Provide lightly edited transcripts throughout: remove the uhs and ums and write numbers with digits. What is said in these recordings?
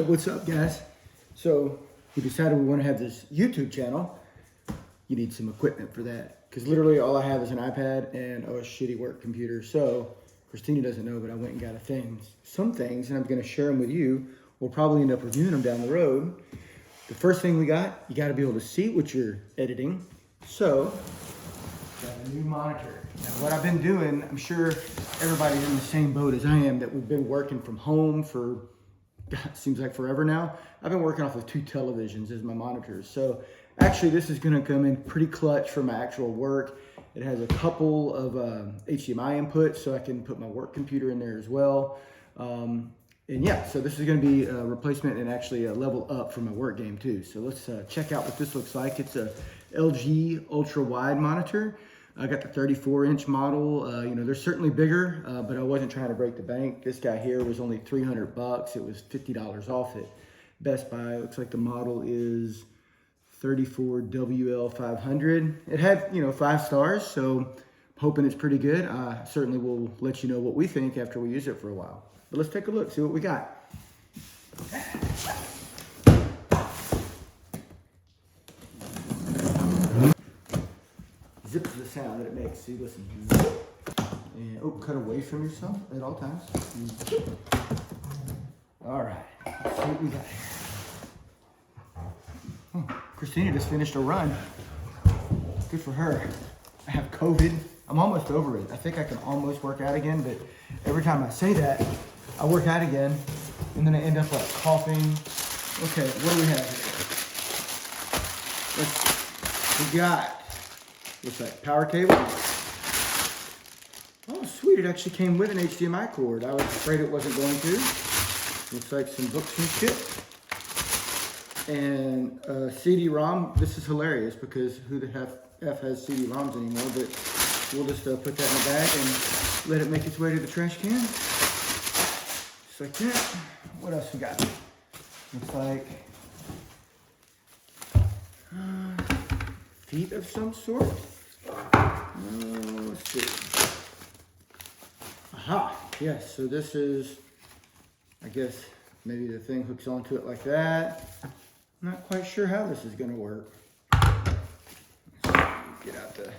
What's up, guys? So we decided we want to have this YouTube channel. You need some equipment for that because literally all I have is an iPad and a shitty work computer. So Christina doesn't know, but I went and got some things, and I'm going to share them with you. We'll probably end up reviewing them down the road. The first thing we got, you got to be able to see what you're editing. So got a new monitor. Now what I've been doing, I'm sure everybody's in the same boat as I am, that we've been working from home for, God, seems like forever now. I've been working off of 2 televisions as my monitors. So actually this is gonna come in pretty clutch for my actual work. It has a couple of HDMI inputs, so I can put my work computer in there as well. And yeah, so this is gonna be a replacement and actually a level up for my work game too. So let's check out what this looks like. It's a LG ultra wide monitor. I got the 34-inch model. You know, they're certainly bigger, but I wasn't trying to break the bank. This guy here was only 300 bucks. It was $50 off at Best Buy. It looks like the model is 34WL500. It had, you know, 5 stars, so I'm hoping it's pretty good. I certainly will let you know what we think after we use it for a while. But let's take a look, see what we got. Zip is the sound that it makes. See, listen. And oh, cut away from yourself at all times. All right, let's see what we got here. Christina just finished a run. Good for her. I have COVID. I'm almost over it. I think I can almost work out again, but every time I say that, I work out again, and then I end up like coughing. Okay, what do we have here? We got, looks like power cable. Oh, sweet, it actually came with an HDMI cord. I was afraid it wasn't going to. Looks like some books and shit. And CD-ROM. This is hilarious because who the F has CD-ROMs anymore, but we'll just put that in the bag and let it make its way to the trash can. Just like that. What else we got? Looks like feet of some sort. Let's see. Aha, yes, so this is, I guess, maybe the thing hooks onto it like that. I'm not quite sure how this is gonna work. Let's get out the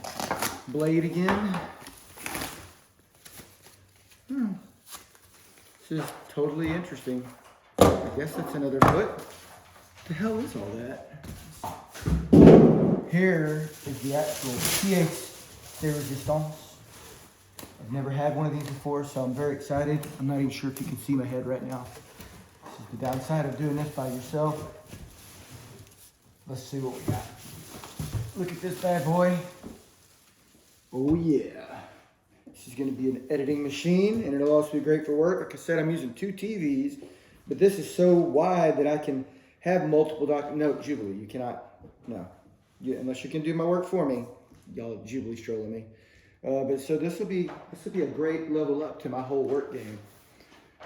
blade again. This is totally interesting. I guess that's another foot. What the hell is all that? Here is the actual pièce de résistance. I've never had one of these before, so I'm very excited. I'm not even sure if you can see my head right now. This is the downside of doing this by yourself. Let's see what we got. Look at this bad boy. Oh yeah. This is gonna be an editing machine, and it'll also be great for work. Like I said, I'm using 2 TVs, but this is so wide that I can have multiple no, Jubilee, you cannot, no. Unless you can do my work for me. Y'all Jubilee strolling me. But so this will be a great level up to my whole work game.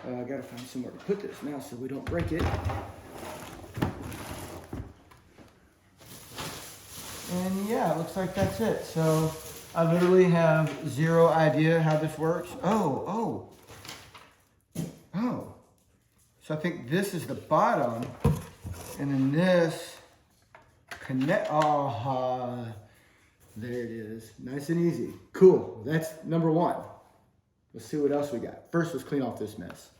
I gotta find somewhere to put this now so we don't break it. And yeah, it looks like that's it. So I literally have 0 idea how this works. Oh. So I think this is the bottom, and then this connect. Oh, there it is. Nice and easy. Cool. That's number 1. Let's see what else we got. First, let's clean off this mess.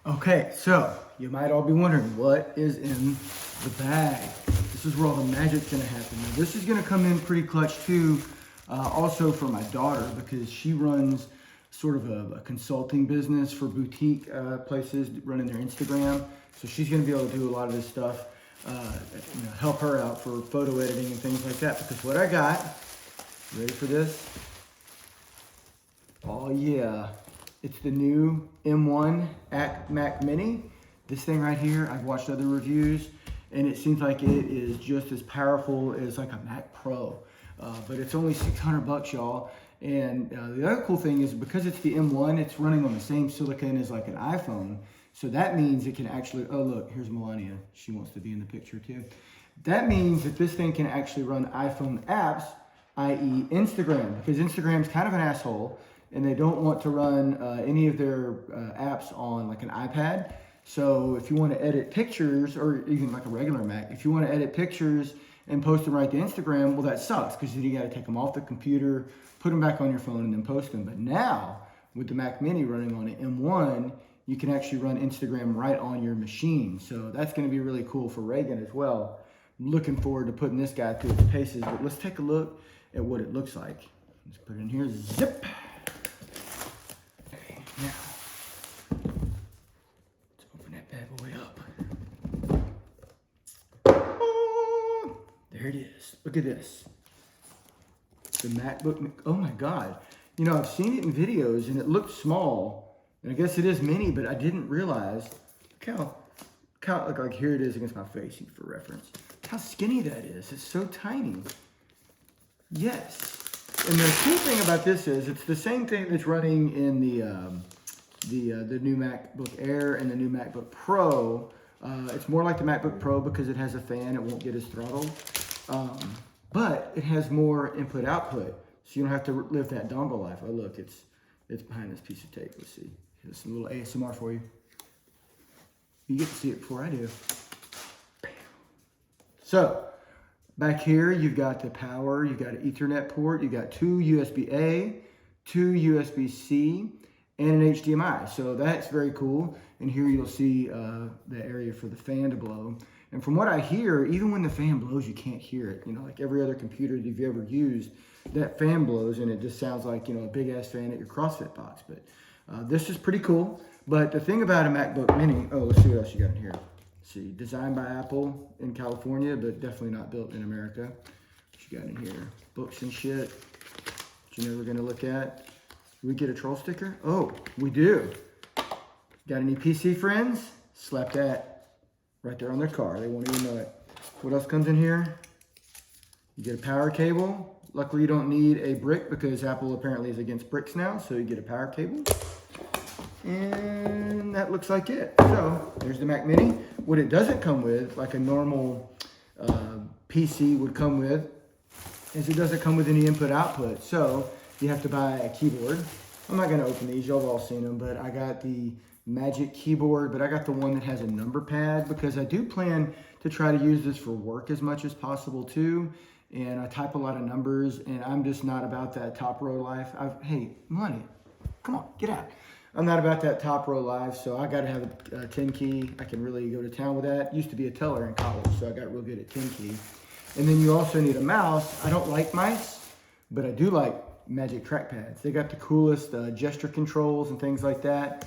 Okay, so you might all be wondering what is in the bag. This is where all the magic's gonna happen. Now, this is gonna come in pretty clutch too, also for my daughter, because she runs sort of a consulting business for boutique places running their Instagram. So she's gonna be able to do a lot of this stuff, you know, help her out for photo editing and things like that. Because what I got, ready for this? Oh yeah, it's the new M1 Mac Mini. This thing right here, I've watched other reviews, and it seems like it is just as powerful as like a Mac Pro. But it's only 600 bucks, y'all. And the other cool thing is because it's the M1, it's running on the same silicon as like an iPhone. So that means it can actually, oh look, here's Melania. She wants to be in the picture too. That means that this thing can actually run iPhone apps, i.e. Instagram, because Instagram's kind of an asshole. and they don't want to run any of their apps on like an iPad. So if you want to edit pictures, or even like a regular Mac, if you want to edit pictures and post them right to Instagram, well, that sucks because then you got to take them off the computer, put them back on your phone, and then post them. But now with the Mac Mini running on an M1, you can actually run Instagram right on your machine. So that's going to be really cool for Reagan as well. I'm looking forward to putting this guy through its paces, but let's take a look at what it looks like. Let's put it in here, zip. Okay, now, let's open that bad boy up. Oh, there it is. Look at this. The MacBook, oh my God. You know, I've seen it in videos and it looked small. And I guess it is mini, but I didn't realize, look how like here it is against my face for reference. How skinny that is. It's so tiny. Yes. And the cool thing about this is it's the same thing that's running in the new MacBook Air and the new MacBook Pro. It's more like the MacBook Pro because it has a fan. It won't get as throttled. But it has more input-output. So you don't have to live that dongle life. Oh, look, it's behind this piece of tape. Let's see. Here's a little ASMR for you. You get to see it before I do. So, back here, you've got the power. You've got an Ethernet port. You've got two USB-A, two USB-C, and an HDMI. So that's very cool. And here you'll see the area for the fan to blow. And from what I hear, even when the fan blows, you can't hear it. You know, like every other computer that you've ever used, that fan blows and it just sounds like, you know, a big ass fan at your CrossFit box. But this is pretty cool. But the thing about a MacBook Mini, oh, let's see what else you got in here. Let's see, designed by Apple in California, but definitely not built in America. What you got in here? Books and shit that you know we're gonna look at. Do we get a troll sticker? Oh, we do. Got any PC friends? Slap that right there on their car. They won't even know it. What else comes in here? You get a power cable. Luckily, you don't need a brick because Apple apparently is against bricks now, so you get a power cable. And that looks like it. So there's the Mac Mini. What it doesn't come with, like a normal PC would come with, is it doesn't come with any input-output. So you have to buy a keyboard. I'm not going to open these. Y'all have all seen them, but I got the Magic keyboard, but I got the one that has a number pad because I do plan to try to use this for work as much as possible too. And I type a lot of numbers and I'm just not about that top row life. Hey, money, come on, get out. I'm not about that top row life, so I got to have a 10 key. I can really go to town with that. Used to be a teller in college, so I got real good at 10 key. And then you also need a mouse. I don't like mice, but I do like Magic trackpads. They got the coolest gesture controls and things like that.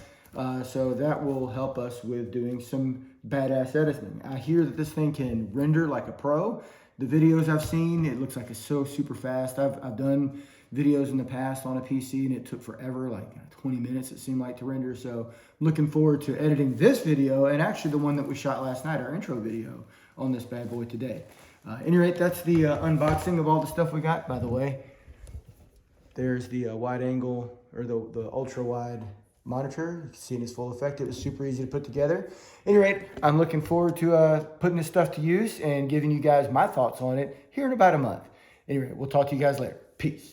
So that will help us with doing some badass editing. I hear that this thing can render like a pro. The videos I've seen, it looks like it's so super fast. I've done videos in the past on a PC and it took forever, like 20 minutes it seemed like to render. So looking forward to editing this video and actually the one that we shot last night, our intro video on this bad boy today. At any rate, that's the unboxing of all the stuff we got. By the way, there's the wide angle or the ultra wide monitor. You can see in its full effect. It was super easy to put together. At any rate, I'm looking forward to putting this stuff to use and giving you guys my thoughts on it here in about a month. Anyway, we'll talk to you guys later. Peace.